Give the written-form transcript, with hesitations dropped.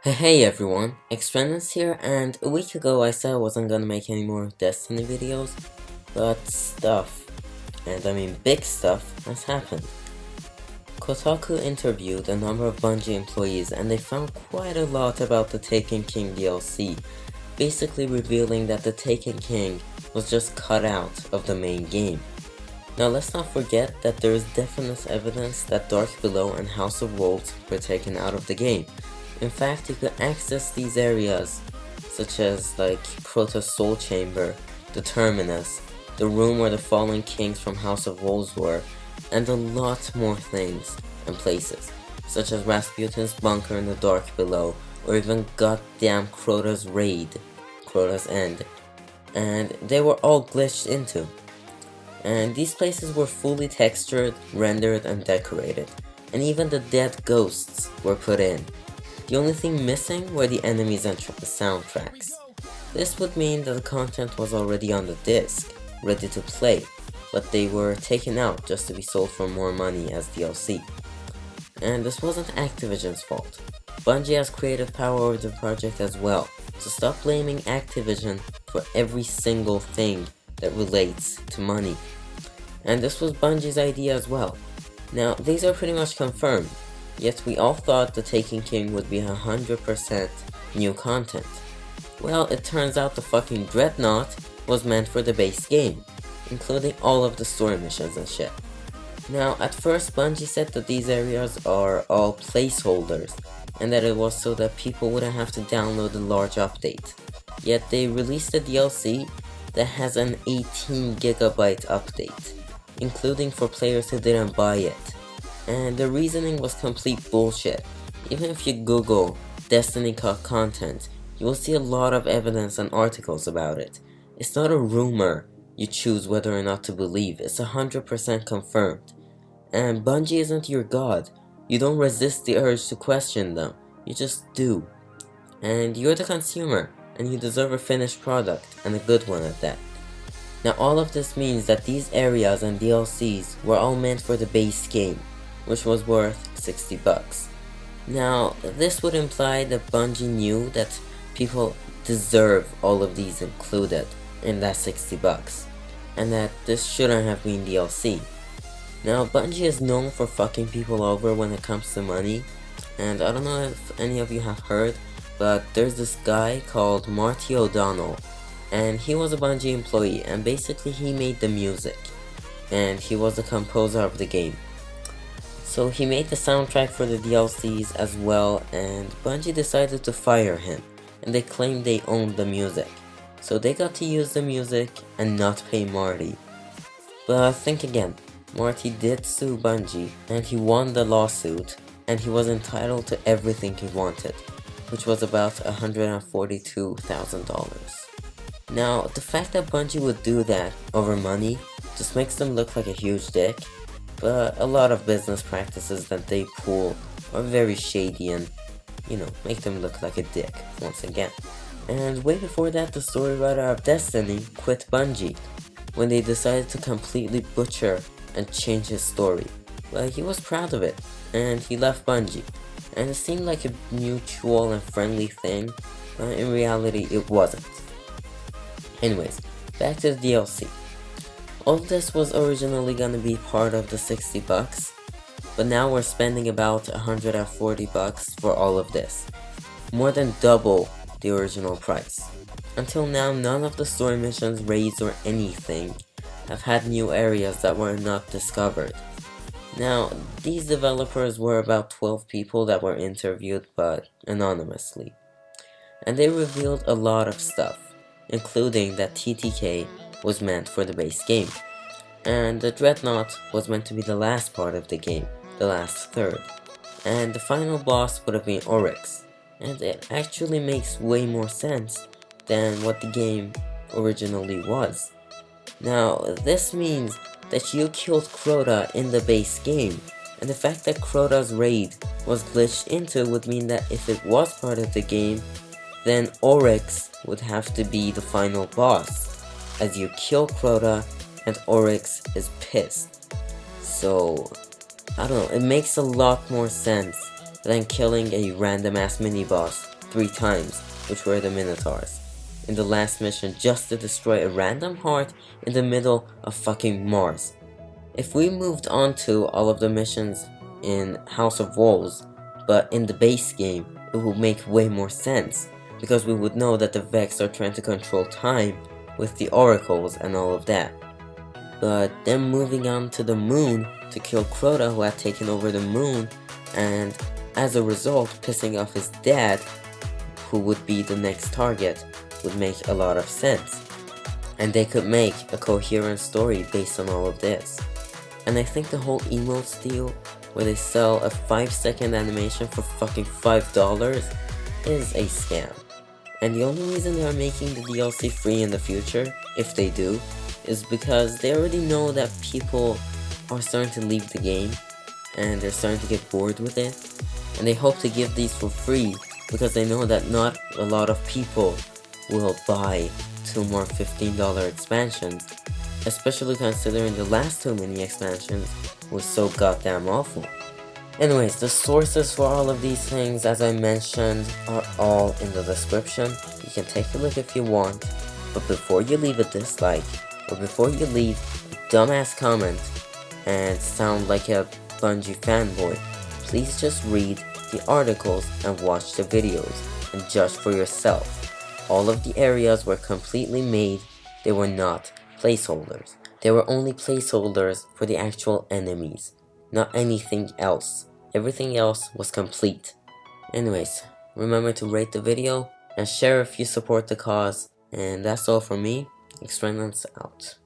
Hey everyone, Xtrendence here, and a week ago I said I wasn't gonna make any more Destiny videos, but stuff, and I mean big stuff, has happened. Kotaku interviewed a number of Bungie employees and they found quite a lot about the Taken King DLC, basically revealing that the Taken King was just cut out of the main game. Now let's not forget that there is definite evidence that Dark Below and House of Wolves were taken out of the game. In fact, you could access these areas, such as like Crota's Soul Chamber, the Terminus, the room where the fallen kings from House of Wolves were, and a lot more things and places, such as Rasputin's bunker in the Dark Below, or even goddamn Crota's raid, Crota's End, and they were all glitched into. And these places were fully textured, rendered, and decorated, and even the dead ghosts were put in. The only thing missing were the enemies and soundtracks. This would mean that the content was already on the disc, ready to play, but they were taken out just to be sold for more money as DLC. And this wasn't Activision's fault. Bungie has creative power over the project as well, so stop blaming Activision for every single thing that relates to money. And this was Bungie's idea as well. Now, these are pretty much confirmed. Yet we all thought the Taken King would be 100% new content. Well, it turns out the fucking Dreadnought was meant for the base game, including all of the story missions and shit. Now, at first Bungie said that these areas are all placeholders, and that it was so that people wouldn't have to download a large update. Yet they released a DLC that has an 18GB update, including for players who didn't buy it. And the reasoning was complete bullshit. Even if you Google Destiny content, you will see a lot of evidence and articles about it. It's not a rumor you choose whether or not to believe, it's 100% confirmed. And Bungie isn't your god. You don't resist the urge to question them, you just do. And you're the consumer, and you deserve a finished product, and a good one at that. Now all of this means that these areas and DLCs were all meant for the base game, which was worth $60. Now, this would imply that Bungie knew that people deserve all of these included in that $60, and that this shouldn't have been DLC. Now, Bungie is known for fucking people over when it comes to money, and I don't know if any of you have heard, but there's this guy called Marty O'Donnell, and he was a Bungie employee, and basically he made the music, and he was the composer of the game. So he made the soundtrack for the DLCs as well, and Bungie decided to fire him, and they claimed they owned the music. So they got to use the music and not pay Marty. But think again, Marty did sue Bungie, and he won the lawsuit, and he was entitled to everything he wanted, which was about $142,000. Now, the fact that Bungie would do that over money just makes them look like a huge dick. But a lot of business practices that they pull are very shady and, make them look like a dick once again. And way before that, the story writer of Destiny quit Bungie when they decided to completely butcher and change his story. But he was proud of it, and he left Bungie. And it seemed like a mutual and friendly thing, but in reality it wasn't. Anyways, back to the DLC. All of this was originally gonna be part of the $60, but now we're spending about $140 for all of this. More than double the original price. Until now, none of the story missions, raids, or anything have had new areas that were not discovered. Now, these developers were about 12 people that were interviewed, but anonymously. And they revealed a lot of stuff, including that TTK was meant for the base game, and the Dreadnought was meant to be the last part of the game, the last third, and the final boss would have been Oryx, and it actually makes way more sense than what the game originally was. Now, this means that you killed Crota in the base game, and the fact that Crota's raid was glitched into would mean that if it was part of the game, then Oryx would have to be the final boss, as you kill Crota and Oryx is pissed. So, I don't know, it makes a lot more sense than killing a random ass mini boss 3 times, which were the Minotaurs, in the last mission just to destroy a random heart in the middle of fucking Mars. If we moved on to all of the missions in House of Wolves, but in the base game, it would make way more sense, because we would know that the Vex are trying to control time with the oracles and all of that. But then moving on to the moon to kill Crota, who had taken over the moon, and as a result pissing off his dad, who would be the next target, would make a lot of sense. And they could make a coherent story based on all of this. And I think the whole emotes deal, where they sell a 5-second animation for fucking $5, is a scam. And the only reason they are making the DLC free in the future, if they do, is because they already know that people are starting to leave the game, and they're starting to get bored with it, and they hope to give these for free, because they know that not a lot of people will buy 2 more $15 expansions, especially considering the last 2 mini expansions were so goddamn awful. Anyways, the sources for all of these things, as I mentioned, are all in the description. You can take a look if you want, but before you leave a dislike, or before you leave a dumbass comment and sound like a Bungie fanboy, please just read the articles and watch the videos and judge for yourself. All of the areas were completely made, they were not placeholders. They were only placeholders for the actual enemies, not anything else. Everything else was complete. Anyways, remember to rate the video and share if you support the cause, and that's all from me. Xtrendence out.